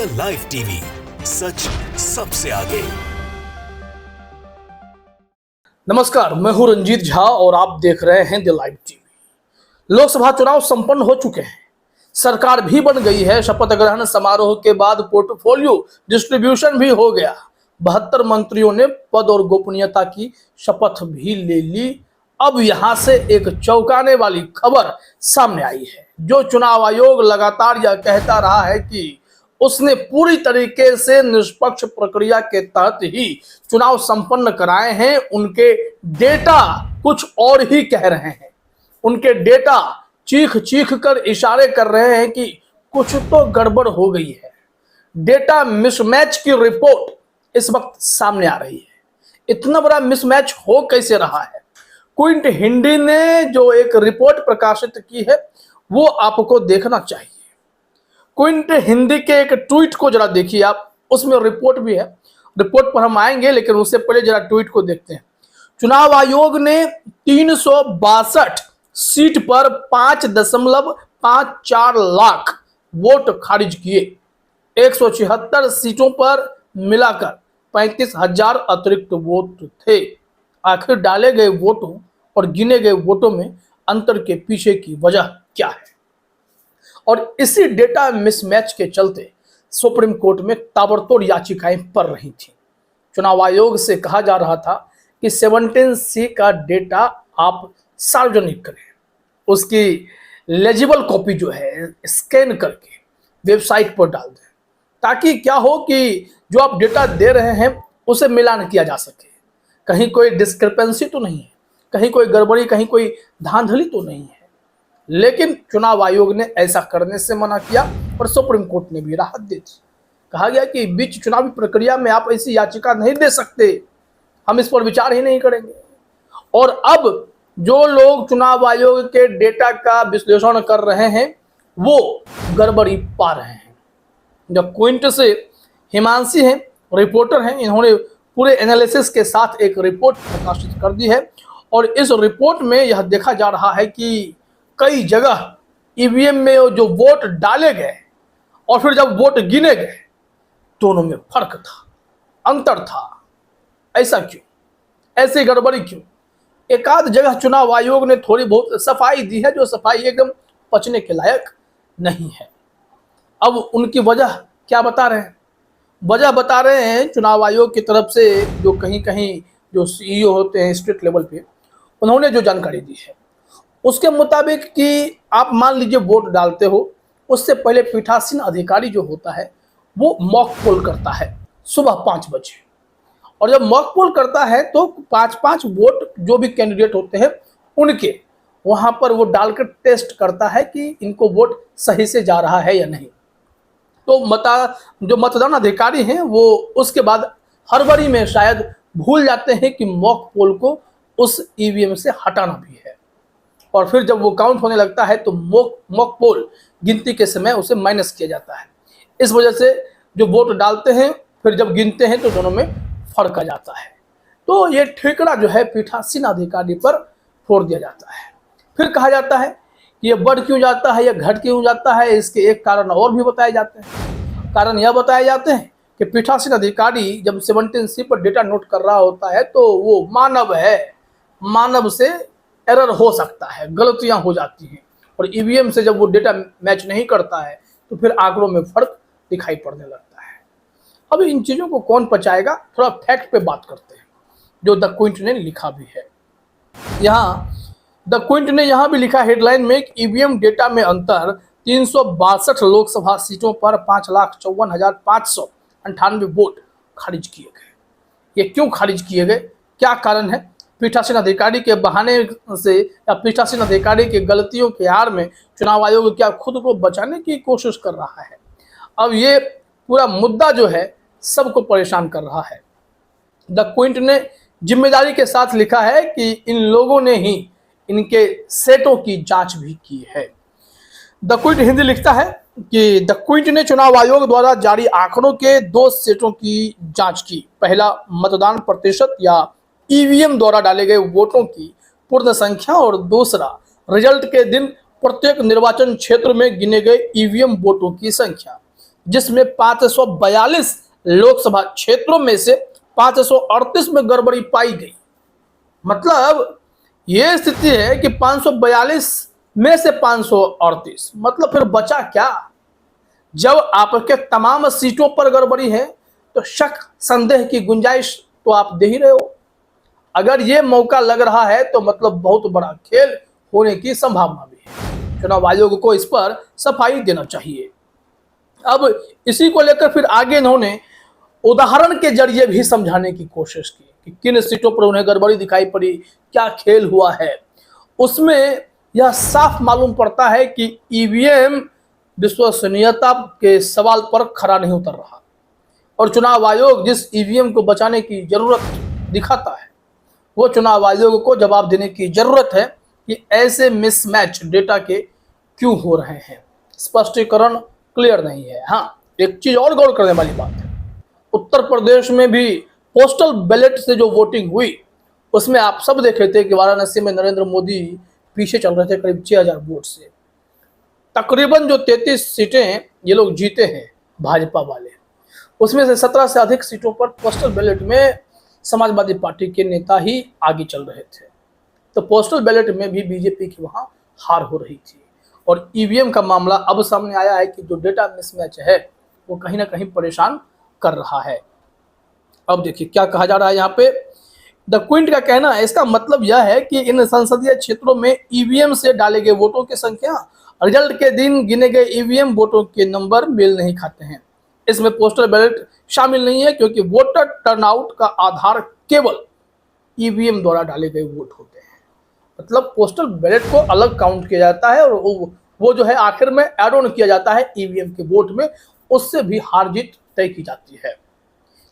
The live TV, सच सबसे आगे। नमस्कार, मैं हूं रंजीत झा और आप देख रहे हैं द लाइव टीवी। लोकसभा चुनाव संपन्न हो चुके हैं, सरकार भी बन गई है। शपथ ग्रहण समारोह के बाद पोर्टफोलियो डिस्ट्रीब्यूशन भी हो गया। 72 मंत्रियों ने पद और गोपनीयता की शपथ भी ले ली। अब यहां से एक चौंकाने वाली खबर सामने आई है। जो चुनाव आयोग लगातार यह कहता रहा है कि उसने पूरी तरीके से निष्पक्ष प्रक्रिया के तहत ही चुनाव संपन्न कराए हैं, उनके डेटा कुछ और ही कह रहे हैं। उनके डेटा चीख चीख कर इशारे कर रहे हैं कि कुछ तो गड़बड़ हो गई है। डेटा मिसमैच की रिपोर्ट इस वक्त सामने आ रही है। इतना बड़ा मिसमैच हो कैसे रहा है? क्विंट हिंदी ने जो एक रिपोर्ट प्रकाशित की है वो आपको देखना चाहिए। क्विंट हिंदी के एक ट्वीट को जरा देखिए आप, उसमें रिपोर्ट भी है। रिपोर्ट पर हम आएंगे, लेकिन उससे पहले जरा ट्वीट को देखते हैं। चुनाव आयोग ने 362 सीट पर 5.54 लाख वोट खारिज किए। 176 सीटों पर मिलाकर 35,000 अतिरिक्त वोट थे। आखिर डाले गए वोटों और गिने गए वोटों में अंतर के पीछे की वजह क्या है? और इसी डेटा मिसमैच के चलते सुप्रीम कोर्ट में ताबड़तोड़ याचिकाएं पड़ रही थी। चुनाव आयोग से कहा जा रहा था कि 17C का डेटा आप सार्वजनिक करें, उसकी लेजिबल कॉपी जो है स्कैन करके वेबसाइट पर डाल दें, ताकि क्या हो कि जो आप डेटा दे रहे हैं उसे मिलान किया जा सके। कहीं कोई डिस्क्रिपेंसी तो नहीं है, कहीं कोई गड़बड़ी, कहीं कोई धांधली तो नहीं है। लेकिन चुनाव आयोग ने ऐसा करने से मना किया और सुप्रीम कोर्ट ने भी राहत दे दी। कहा गया कि बीच चुनावी प्रक्रिया में आप ऐसी याचिका नहीं दे सकते, हम इस पर विचार ही नहीं करेंगे। और अब जो लोग चुनाव आयोग के डेटा का विश्लेषण कर रहे हैं वो गड़बड़ी पा रहे हैं। जब क्विंट से हिमांशी हैं, रिपोर्टर हैं, इन्होंने पूरे एनालिसिस के साथ एक रिपोर्ट प्रकाशित कर दी है। और इस रिपोर्ट में यह देखा जा रहा है कि कई जगह ईवीएम में जो वोट डाले गए और फिर जब वोट गिने गए, दोनों में फर्क था, अंतर था। ऐसा क्यों? ऐसी गड़बड़ी क्यों? एक आध जगह चुनाव आयोग ने थोड़ी बहुत सफाई दी है, जो सफाई एकदम पचने के लायक नहीं है। अब उनकी वजह क्या बता रहे हैं? वजह बता रहे हैं चुनाव आयोग की तरफ से, जो कहीं कहीं जो सीईओ होते हैं स्टेट लेवल पे, उन्होंने जो जानकारी दी है उसके मुताबिक कि आप मान लीजिए वोट डालते हो, उससे पहले पीठासीन अधिकारी जो होता है वो मॉक पोल करता है सुबह 5 बजे। और जब मॉक पोल करता है तो 5-5 वोट जो भी कैंडिडेट होते हैं उनके वहां पर वो डालकर टेस्ट करता है कि इनको वोट सही से जा रहा है या नहीं। तो जो मतदान अधिकारी हैं वो उसके बाद हड़बड़ी में शायद भूल जाते हैं कि मॉक पोल को उस ईवीएम से हटाना भी है। और फिर जब वो काउंट होने लगता है तो मॉक पोल गिनती के समय उसे माइनस किया जाता है। इस वजह से जो वोट डालते हैं फिर जब गिनते हैं तो दोनों में फर्क आ जाता है। तो ये ठेकड़ा जो है पीठासीन अधिकारी पर फोड़ दिया जाता है। फिर कहा जाता है कि ये बढ़ क्यों जाता है, ये घट क्यों जाता है। इसके एक कारण और भी बताए जाते हैं। कारण यह बताए जाते हैं कि पीठासीन अधिकारी जब 17C पर डेटा नोट कर रहा होता है तो वो मानव है, मानव से एरर हो सकता है, गलतियां हो जाती हैं। और ईवीएम से जब वो डेटा मैच नहीं करता है तो फिर आंकड़ों में फर्क दिखाई पड़ने लगता है। अब इन चीज़ों को कौन पचाएगा? थोड़ा फैक्ट पे बात करते हैं, जो द क्विंट ने लिखा भी है। यहाँ द क्विंट ने यहाँ भी लिखा हेडलाइन में कि ईवीएम डेटा में अंतर 362 लोकसभा सीटों पर 5,54,598 वोट खारिज किए गए। ये क्यों खारिज किए गए? क्या कारण है? पीठासीन अधिकारी के बहाने से या पीठासीन अधिकारी की गलतियों के आड़ में चुनाव आयोग क्या खुद को बचाने की कोशिश कर रहा है? अब ये पूरा मुद्दा जो है सबको परेशान कर रहा है। द क्विंट ने जिम्मेदारी के साथ लिखा है कि इन लोगों ने ही इनके सेटों की जांच भी की है। द क्विंट हिंदी लिखता है कि द क्विंट ने चुनाव आयोग द्वारा जारी आंकड़ों के 2 सेटों की जांच की। पहला मतदान प्रतिशत या ईवीएम द्वारा डाले गए वोटों की पूर्ण संख्या और दूसरा रिजल्ट के दिन प्रत्येक निर्वाचन क्षेत्र में गिने गए ईवीएम वोटों की संख्या। जिसमें 542 लोकसभा क्षेत्रों में से 538 में गड़बड़ी पाई गई। मतलब यह स्थिति है कि 542 में से 538, मतलब फिर बचा क्या? जब आपके तमाम सीटों पर गड़बड़ी है तो शक संदेह की गुंजाइश तो आप दे ही रहे हो। अगर ये मौका लग रहा है तो मतलब बहुत बड़ा खेल होने की संभावना भी है। चुनाव आयोग को इस पर सफाई देना चाहिए। अब इसी को लेकर फिर आगे इन्होंने उदाहरण के जरिए भी समझाने की कोशिश की कि किन सीटों पर उन्हें गड़बड़ी दिखाई पड़ी, क्या खेल हुआ है। उसमें यह साफ मालूम पड़ता है कि ईवीएम विश्वसनीयता के सवाल पर खरा नहीं उतर रहा और चुनाव आयोग जिस ईवीएम को बचाने की जरूरत दिखाता है वो चुनाव आयोग को जवाब देने की जरूरत है कि ऐसे मिसमैच डेटा के क्यों हो रहे हैं। स्पष्टीकरण क्लियर नहीं है। हाँ, एक चीज और गौर करने वाली बात है, उत्तर प्रदेश में भी पोस्टल बैलेट से जो वोटिंग हुई उसमें आप सब देखे थे कि वाराणसी में नरेंद्र मोदी पीछे चल रहे थे करीब 6000 वोट से। तकरीबन जो 33 सीटें ये लोग जीते हैं भाजपा वाले, उसमें से 17 से अधिक सीटों पर पोस्टल बैलेट में समाजवादी पार्टी के नेता ही आगे चल रहे थे। तो पोस्टल बैलेट में भी बीजेपी की वहां हार हो रही थी और ईवीएम का मामला अब सामने आया है कि जो डेटा मिसमैच है वो कहीं ना कहीं परेशान कर रहा है। अब देखिए क्या कहा जा रहा है यहाँ पे। द क्विंट का कहना है, इसका मतलब यह है कि इन संसदीय क्षेत्रों में ईवीएम से डाले गए वोटों की संख्या रिजल्ट के दिन गिने गए ईवीएम वोटों के नंबर मेल नहीं खाते हैं। इसमें पोस्टल बैलेट शामिल नहीं है क्योंकि वोटर टर्नआउट का आधार केवल ईवीएम द्वारा डाले गए वोट होते हैं। मतलब पोस्टल बैलेट को अलग काउंट किया जाता है और वो जो है आखिर में ऐड ऑन किया जाता है ईवीएम के वोट में, उससे भी हार जीत तय की जाती है।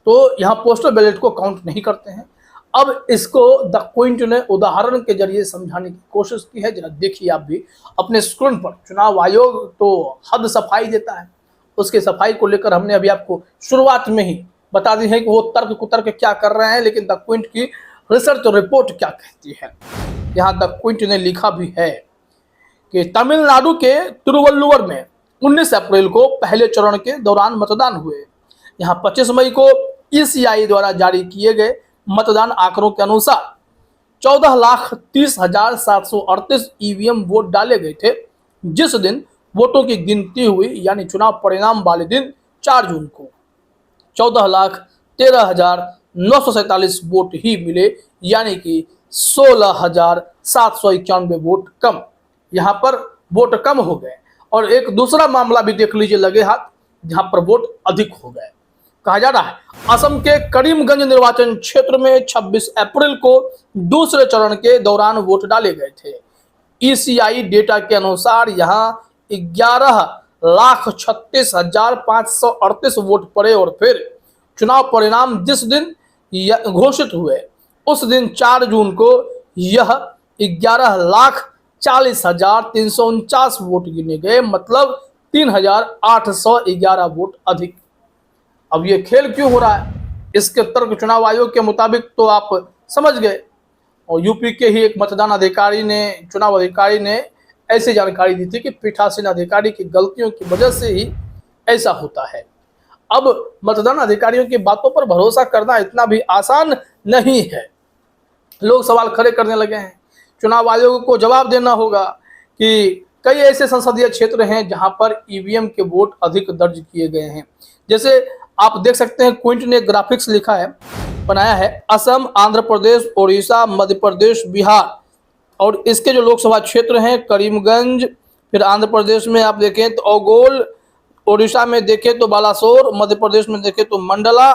तो यहाँ पोस्टल बैलेट को काउंट नहीं करते हैं। अब इसको द क्विंट ने उदाहरण के जरिए समझाने की कोशिश की है। जरा देखिए आप भी अपने स्क्रीन पर। चुनाव आयोग तो हद सफाई देता है, उसके सफाई को लेकर हमने अभी आपको शुरुआत में ही बता दी है कि वो तर्क कुतर्क क्या कर रहे हैं, लेकिन द क्विंट की रिसर्च रिपोर्ट क्या कहती है। यहाँ द क्विंट ने लिखा भी है कि तमिलनाडु के तिरुवल्लुवर में 19 अप्रैल को पहले चरण के दौरान मतदान हुए। यहाँ 25 मई को ईसीआई द्वारा जारी किए गए मतदान आंकड़ों के अनुसार 14,30,738 ईवीएम वोट डाले गए थे। जिस दिन वोटों की गिनती हुई यानी चुनाव परिणाम वाले दिन 4 जून को 14,13,947 वोट ही मिले, यानी कि 16,791 वोट कम। यहाँ पर वोट कम हो गए। और एक दूसरा मामला भी देख लीजिए लगे हाथ, जहां पर वोट अधिक हो गए। कहा जा रहा है असम के करीमगंज निर्वाचन क्षेत्र में 26 अप्रैल को दूसरे चरण के दौरान वोट डाले गए थे। ईसीआई डेटा के अनुसार यहां 11,36,538 वोट पड़े और फिर चुनाव परिणाम जिस दिन घोषित हुए उस दिन 4 जून को यह 11,40,349 वोट गिने गए, मतलब 3,811 वोट अधिक। अब ये खेल क्यों हो रहा है, इसके तर्क चुनाव आयोग के मुताबिक तो आप समझ गए। और यूपी के ही एक मतदान अधिकारी ने, चुनाव अधिकारी ने ऐसी जानकारी दी थी कि पीठासीन अधिकारी की गलतियों की वजह से ही ऐसा होता है। अब मतदान अधिकारियों की बातों पर भरोसा करना इतना भी आसान नहीं है। लोग सवाल खड़े करने लगे हैं। चुनाव आयोग को जवाब देना होगा कि कई ऐसे संसदीय क्षेत्र हैं जहां पर ईवीएम के वोट अधिक दर्ज किए गए हैं। जैसे आप देख सकते हैं क्विंट ने ग्राफिक्स लिखा है, बनाया है, असम, आंध्र प्रदेश, उड़ीसा, मध्य प्रदेश, बिहार और इसके जो लोकसभा क्षेत्र हैं करीमगंज, फिर आंध्र प्रदेश में आप देखें तो औगोल, उड़ीसा में देखें तो बालासोर, मध्य प्रदेश में देखें तो मंडला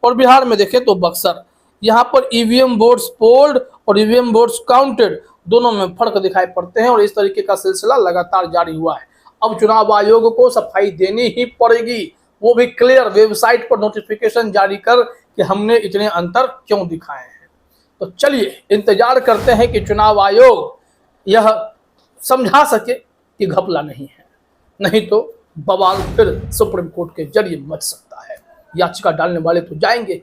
और बिहार में देखें तो बक्सर। यहाँ पर ईवीएम वोट्स पोल्ड और ईवीएम वोट्स काउंटेड दोनों में फर्क दिखाई पड़ते हैं और इस तरीके का सिलसिला लगातार जारी हुआ है। अब चुनाव आयोग को सफाई देनी ही पड़ेगी, वो भी क्लियर वेबसाइट पर नोटिफिकेशन जारी कर कि हमने इतने अंतर क्यों दिखाए हैं। तो चलिए इंतजार करते हैं कि चुनाव आयोग यह समझा सके कि घपला नहीं है, नहीं तो बवाल फिर सुप्रीम कोर्ट के जरिए मच सकता है। याचिका डालने वाले तो जाएंगे ही।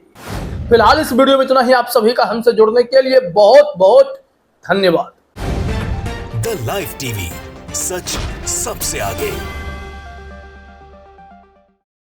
फिलहाल इस वीडियो में इतना ही। आप सभी का हमसे जुड़ने के लिए बहुत बहुत धन्यवाद। द लाइव टीवी, सच सबसे आगे।